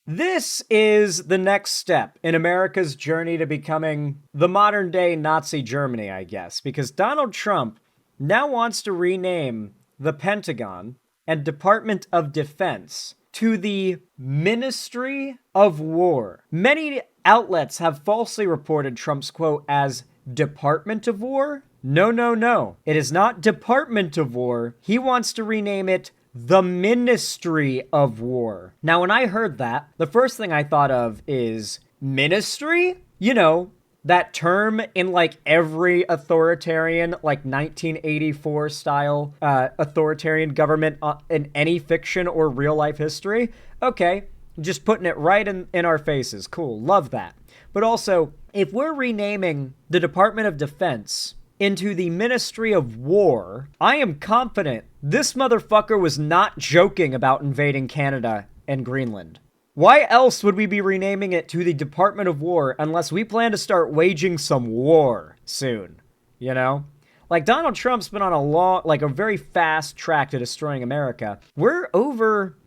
This is the next step in America's journey to becoming the modern day Nazi Germany, I guess, because Donald Trump now wants to rename the Pentagon and Department of Defense to the Ministry of War. Many outlets have falsely reported Trump's quote as Department of War. No, no, no. It is not Department of War. He wants to rename it the Ministry of War. Now, when I heard that, the first thing I thought of is ministry? You know, that term in like every authoritarian, like 1984 style authoritarian government in any fiction or real life history. Okay, just putting it right in our faces. Cool, love that. But also, if we're renaming the Department of Defense into the Ministry of War, I am confident this motherfucker was not joking about invading Canada and Greenland. Why else would we be renaming it to the Department of War unless we plan to start waging some war soon? You know? Like, Donald Trump's been on a very fast track to destroying America. We're over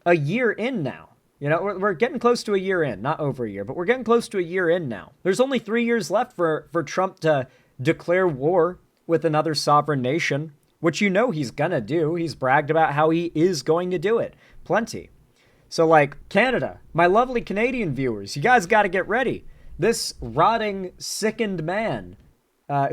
a year in now. You know, we're getting close to a year in. Not over a year, but we're getting close to a year in now. There's only 3 years left for Trump to declare war with another sovereign nation, which you know he's gonna do. He's bragged about how he is going to do it. Plenty. So, like, Canada, my lovely Canadian viewers, you guys gotta get ready. This rotting, sickened man,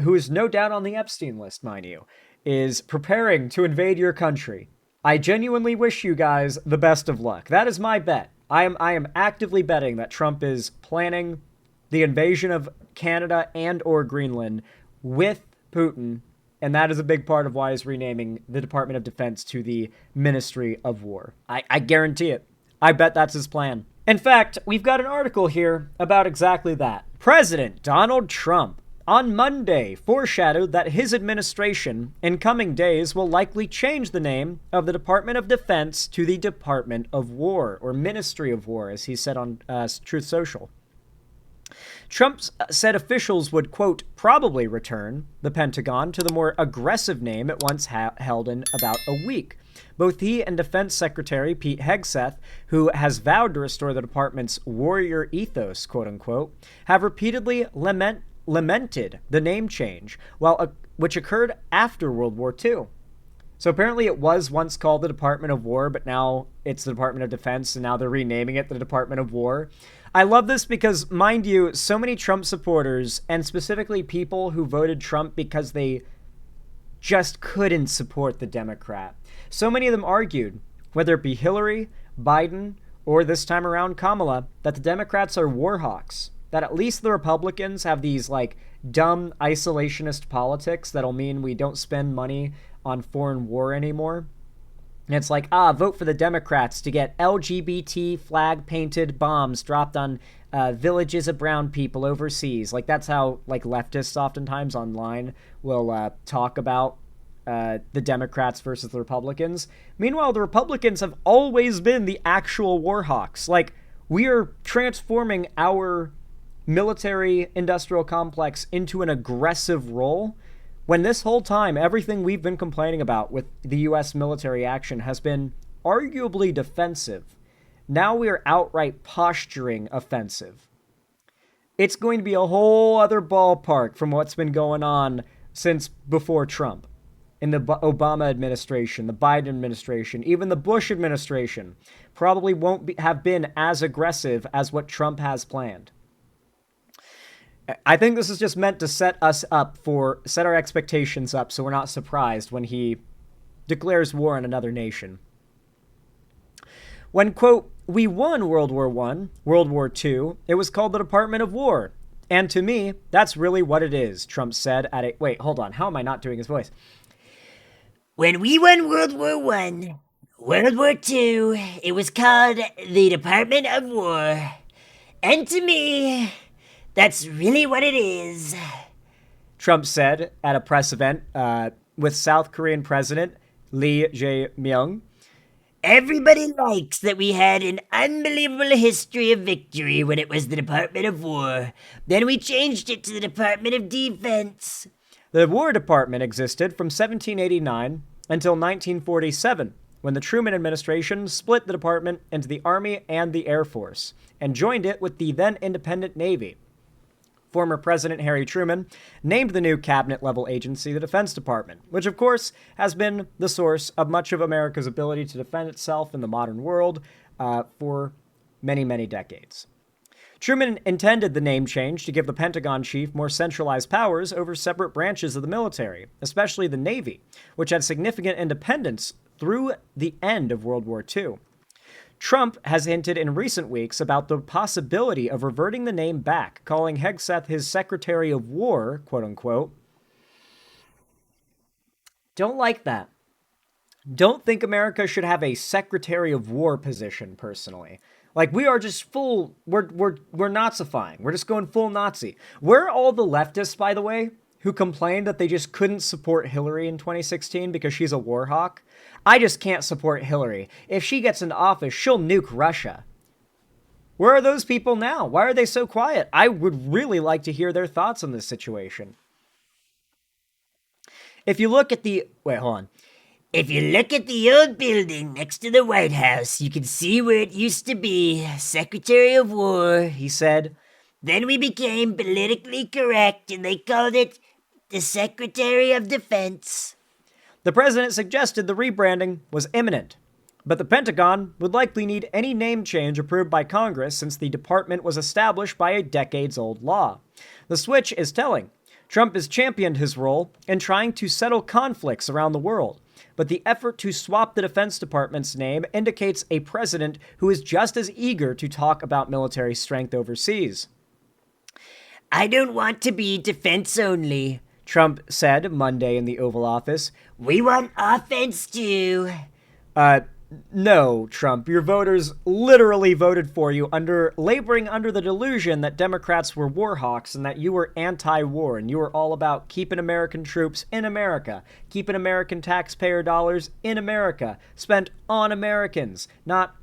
who is no doubt on the Epstein list, mind you, is preparing to invade your country. I genuinely wish you guys the best of luck. That is my bet. I am actively betting that Trump is planning the invasion of Canada and or Greenland with Putin, and that is a big part of why he's renaming the Department of Defense to the Ministry of War. I guarantee it. I bet that's his plan. In fact, we've got an article here about exactly that. President Donald Trump on Monday foreshadowed that his administration in coming days will likely change the name of the Department of Defense to the Department of War, or Ministry of War, as he said on Truth Social. Trump said officials would, quote, probably return the Pentagon to the more aggressive name it once held in about a week. Both he and Defense Secretary Pete Hegseth, who has vowed to restore the department's warrior ethos, quote unquote, have repeatedly lamented the name change, which occurred after World War II. So apparently it was once called the Department of War, but now it's the Department of Defense, and now they're renaming it the Department of War. I love this because, mind you, so many Trump supporters, and specifically people who voted Trump because they just couldn't support the Democrat. So many of them argued, whether it be Hillary, Biden, or this time around Kamala, that the Democrats are war hawks. That at least the Republicans have these, like, dumb isolationist politics that'll mean we don't spend money on foreign war anymore. And it's like, vote for the Democrats to get LGBT flag-painted bombs dropped on villages of brown people overseas. Like, that's how, like, leftists oftentimes online will talk about the Democrats versus the Republicans. Meanwhile, the Republicans have always been the actual war hawks. Like, we are transforming our military-industrial complex into an aggressive role, when this whole time, everything we've been complaining about with the U.S. military action has been arguably defensive. Now we are outright posturing offensive. It's going to be a whole other ballpark from what's been going on since before Trump. In the Obama administration, the Biden administration, even the Bush administration probably won't have been as aggressive as what Trump has planned. I think this is just meant to set our expectations up so we're not surprised when he declares war on another nation. When, quote, we won World War I, World War II, it was called the Department of War. And to me, that's really what it is, Trump said at a... Wait, hold on. How am I not doing his voice? When we won World War I, World War II, it was called the Department of War. And to me... that's really what it is, Trump said at a press event with South Korean President Lee Jae-myung. Everybody likes that we had an unbelievable history of victory when it was the Department of War. Then we changed it to the Department of Defense. The War Department existed from 1789 until 1947, when the Truman administration split the department into the Army and the Air Force and joined it with the then independent Navy. Former President Harry Truman named the new cabinet-level agency the Defense Department, which of course has been the source of much of America's ability to defend itself in the modern world for many, many decades. Truman intended the name change to give the Pentagon chief more centralized powers over separate branches of the military, especially the Navy, which had significant independence through the end of World War II. Trump has hinted in recent weeks about the possibility of reverting the name back, calling Hegseth his Secretary of War, quote unquote. Don't like that. Don't think America should have a Secretary of War position, personally. Like, we are just full, we're Nazifying. We're just going full Nazi. Where are all the leftists, by the way, who complained that they just couldn't support Hillary in 2016 because she's a war hawk? I just can't support Hillary. If she gets into office, she'll nuke Russia. Where are those people now? Why are they so quiet? I would really like to hear their thoughts on this situation. If you look at the... Wait, hold on. If you look at the old building next to the White House, you can see where it used to be Secretary of War, he said. Then we became politically correct and they called it the Secretary of Defense. The president suggested the rebranding was imminent, but the Pentagon would likely need any name change approved by Congress since the department was established by a decades-old law. The switch is telling. Trump has championed his role in trying to settle conflicts around the world, but the effort to swap the Defense Department's name indicates a president who is just as eager to talk about military strength overseas. I don't want to be defense only, Trump said Monday in the Oval Office. We want offense too. No, Trump, your voters literally voted for you laboring under the delusion that Democrats were war hawks and that you were anti-war and you were all about keeping American troops in America, keeping American taxpayer dollars in America, spent on Americans, not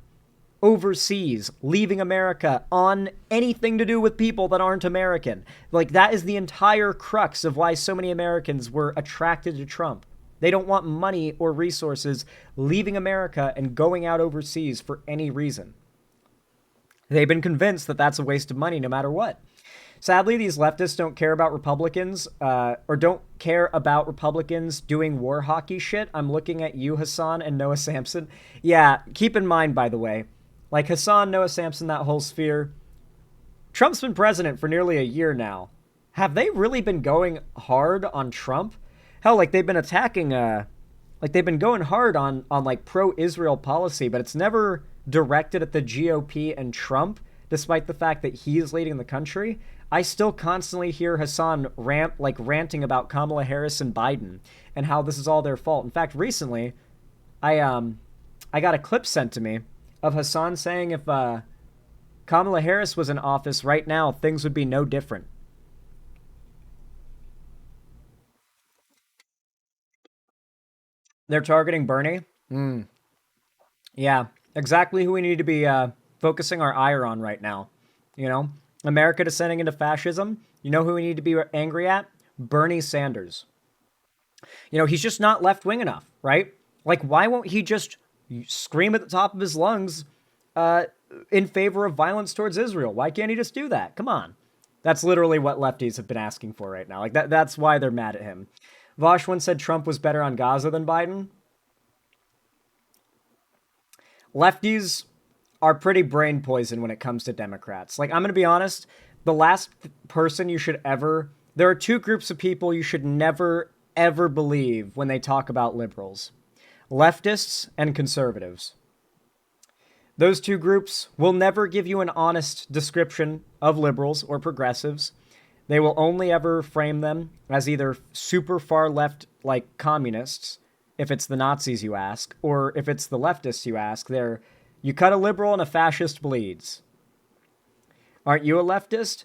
overseas, leaving America on anything to do with people that aren't American. Like, that is the entire crux of why so many Americans were attracted to Trump. They don't want money or resources leaving America and going out overseas for any reason. They've been convinced that that's a waste of money no matter what. Sadly, these leftists don't care about Republicans, or don't care about Republicans doing war hockey shit. I'm looking at you, Hassan and Noah Sampson. Yeah, keep in mind, by the way, like Hassan, Noah Sampson, that whole sphere, Trump's been president for nearly a year now. Have they really been going hard on Trump? Hell, like, they've been attacking, like, they've been going hard on like, pro-Israel policy, but it's never directed at the GOP and Trump, despite the fact that he is leading the country. I still constantly hear Hassan ranting about Kamala Harris and Biden, and how this is all their fault. In fact, recently, I got a clip sent to me of Hassan saying if, Kamala Harris was in office right now, things would be no different. They're targeting Bernie? Yeah, exactly who we need to be focusing our ire on right now. You know, America descending into fascism. You know who we need to be angry at? Bernie Sanders. You know, he's just not left-wing enough, right? Like, why won't he just scream at the top of his lungs in favor of violence towards Israel? Why can't he just do that? Come on. That's literally what lefties have been asking for right now. Like, that's why they're mad at him. Vosh once said Trump was better on Gaza than Biden. Lefties are pretty brain poison when it comes to Democrats. Like, I'm going to be honest, the last person you should ever... There are two groups of people you should never, ever believe when they talk about liberals. Leftists and conservatives. Those two groups will never give you an honest description of liberals or progressives. They will only ever frame them as either super far left, like communists, if it's the Nazis you ask, or if it's the leftists you ask, you cut a liberal and a fascist bleeds. Aren't you a leftist?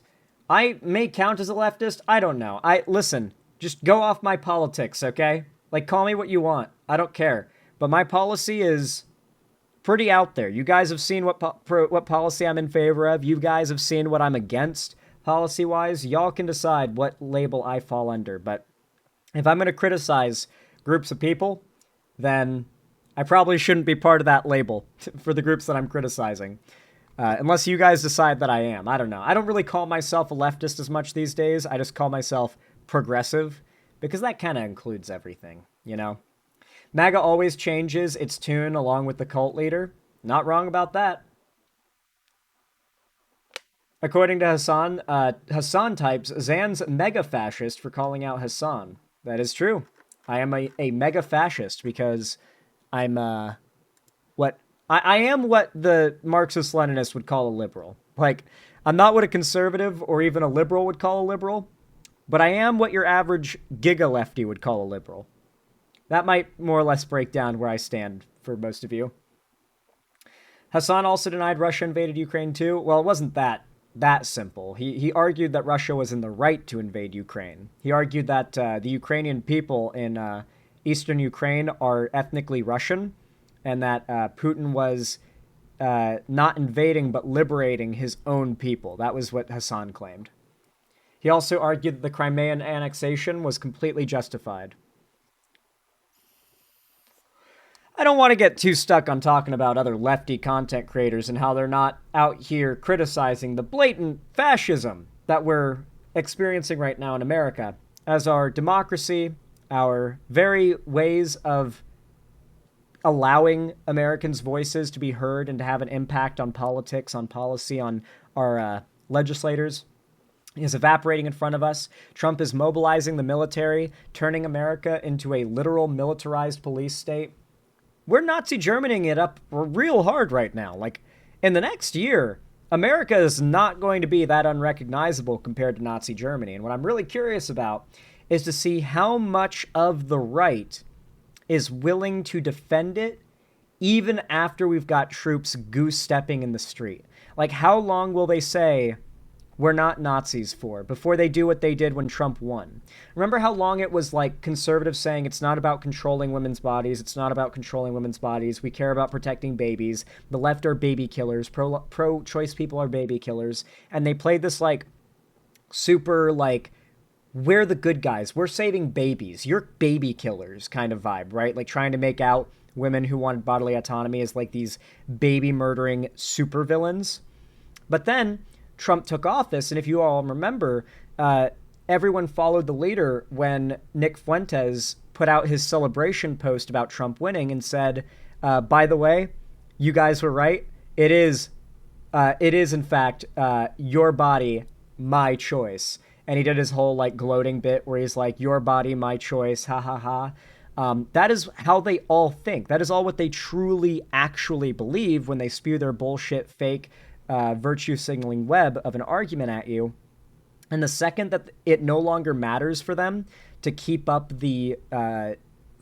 I may count as a leftist. I don't know. Listen, just go off my politics, okay? Like, call me what you want. I don't care. But my policy is pretty out there. You guys have seen what policy I'm in favor of. You guys have seen what I'm against. Policy-wise, y'all can decide what label I fall under, but if I'm going to criticize groups of people, then I probably shouldn't be part of that label for the groups that I'm criticizing. Unless you guys decide that I am. I don't know. I don't really call myself a leftist as much these days. I just call myself progressive because that kind of includes everything, you know? MAGA always changes its tune along with the cult leader. Not wrong about that. According to Hassan, Hassan types, Zan's mega fascist for calling out Hassan. That is true. I am a mega fascist because I'm what I am what the Marxist Leninists would call a liberal. Like, I'm not what a conservative or even a liberal would call a liberal, but I am what your average giga lefty would call a liberal. That might more or less break down where I stand for most of you. Hassan also denied Russia invaded Ukraine too. Well, it wasn't that simple. He argued that Russia was in the right to invade Ukraine. He argued that the Ukrainian people in eastern Ukraine are ethnically Russian, and that Putin was not invading but liberating his own people. That was what Hassan claimed. He also argued that the Crimean annexation was completely justified. I don't want to get too stuck on talking about other lefty content creators and how they're not out here criticizing the blatant fascism that we're experiencing right now in America, as our democracy, our very ways of allowing Americans' voices to be heard and to have an impact on politics, on policy, on our legislators is evaporating in front of us. Trump is mobilizing the military, turning America into a literal militarized police state. We're Nazi Germanying it up real hard right now. Like, in the next year, America is not going to be that unrecognizable compared to Nazi Germany. And what I'm really curious about is to see how much of the right is willing to defend it even after we've got troops goose-stepping in the street. Like, how long will they say we're not Nazis for before they do what they did when Trump won? Remember how long it was like conservatives saying it's not about controlling women's bodies, it's not about controlling women's bodies, we care about protecting babies, the left are baby killers, pro-choice people are baby killers, and they played this like super like, we're the good guys, we're saving babies, you're baby killers kind of vibe, right? Like trying to make out women who wanted bodily autonomy as like these baby murdering supervillains. But then Trump took office, and if you all remember, everyone followed the leader when Nick Fuentes put out his celebration post about Trump winning and said, by the way, you guys were right. It is in fact, your body, my choice. And he did his whole like gloating bit where he's like, your body, my choice, ha ha ha. That is how they all think. That is all what they truly actually believe when they spew their bullshit, fake, virtue signaling web of an argument at you. And the second that it no longer matters for them to keep up the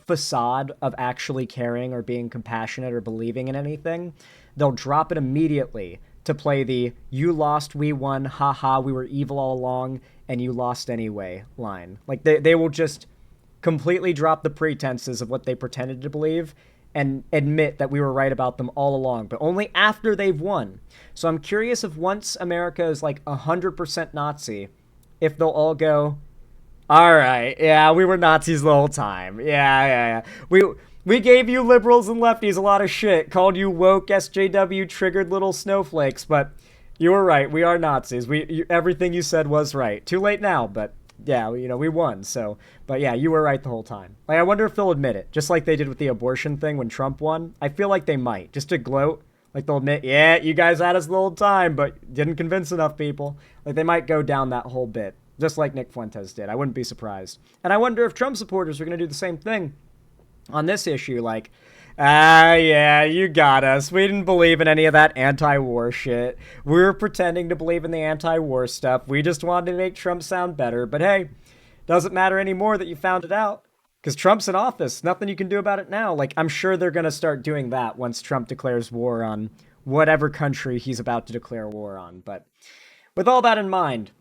facade of actually caring or being compassionate or believing in anything, they'll drop it immediately to play the "you lost, we won, haha, we were evil all along, and you lost anyway" line. Like they will just completely drop the pretenses of what they pretended to believe and admit that we were right about them all along, but only after they've won. So I'm curious if once America is like 100% Nazi, if they'll all go, all right, yeah, we were Nazis the whole time. Yeah. We gave you liberals and lefties a lot of shit, called you woke SJW triggered little snowflakes, but you were right. We are Nazis. Everything you said was right. Too late now, but yeah, we won. So, but yeah, you were right the whole time. Like, I wonder if they'll admit it, just like they did with the abortion thing when Trump won. I feel like they might, just to gloat. Like, they'll admit, yeah, you guys had us the whole time, but didn't convince enough people. Like, they might go down that whole bit, just like Nick Fuentes did. I wouldn't be surprised. And I wonder if Trump supporters are going to do the same thing on this issue. Like, yeah, you got us. We didn't believe in any of that anti-war shit. We were pretending to believe in the anti-war stuff. We just wanted to make Trump sound better. But hey, doesn't matter anymore that you found it out. Because Trump's in office. Nothing you can do about it now. Like, I'm sure they're going to start doing that once Trump declares war on whatever country he's about to declare war on. But with all that in mind,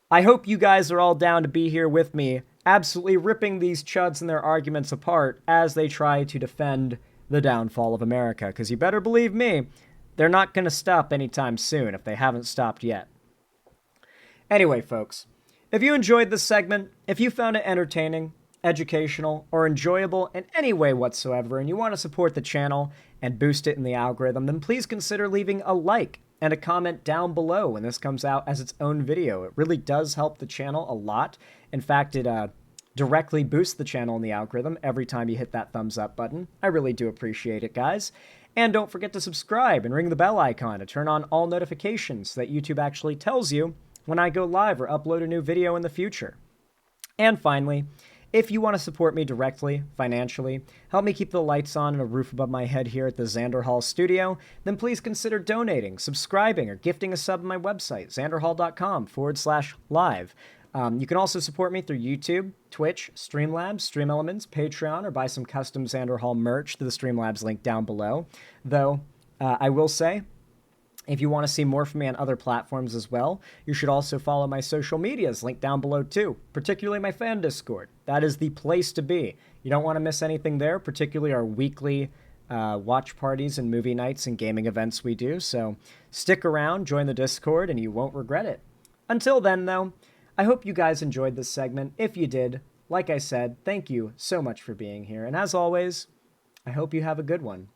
I hope you guys are all down to be here with me, absolutely ripping these chuds and their arguments apart as they try to defend the downfall of America. Because you better believe me, they're not going to stop anytime soon if they haven't stopped yet. Anyway, folks, if you enjoyed this segment, if you found it entertaining, educational, or enjoyable in any way whatsoever, and you want to support the channel and boost it in the algorithm, then please consider leaving a like and a comment down below when this comes out as its own video. It really does help the channel a lot. In fact, it directly boosts the channel in the algorithm every time you hit that thumbs up button. I really do appreciate it, guys. And don't forget to subscribe and ring the bell icon to turn on all notifications so that YouTube actually tells you when I go live or upload a new video in the future. And finally, if you want to support me directly, financially, help me keep the lights on and a roof above my head here at the Xander Hall studio, then please consider donating, subscribing, or gifting a sub on my website, xanderhall.com/live. You can also support me through YouTube, Twitch, Streamlabs, Stream Elements, Patreon, or buy some custom Xander Hall merch to the Streamlabs link down below. Though, I will say, if you want to see more from me on other platforms as well, you should also follow my social medias linked down below too, particularly my fan Discord. That is the place to be. You don't want to miss anything there, particularly our weekly watch parties and movie nights and gaming events we do. So stick around, join the Discord, and you won't regret it. Until then, though, I hope you guys enjoyed this segment. If you did, like I said, thank you so much for being here. And as always, I hope you have a good one.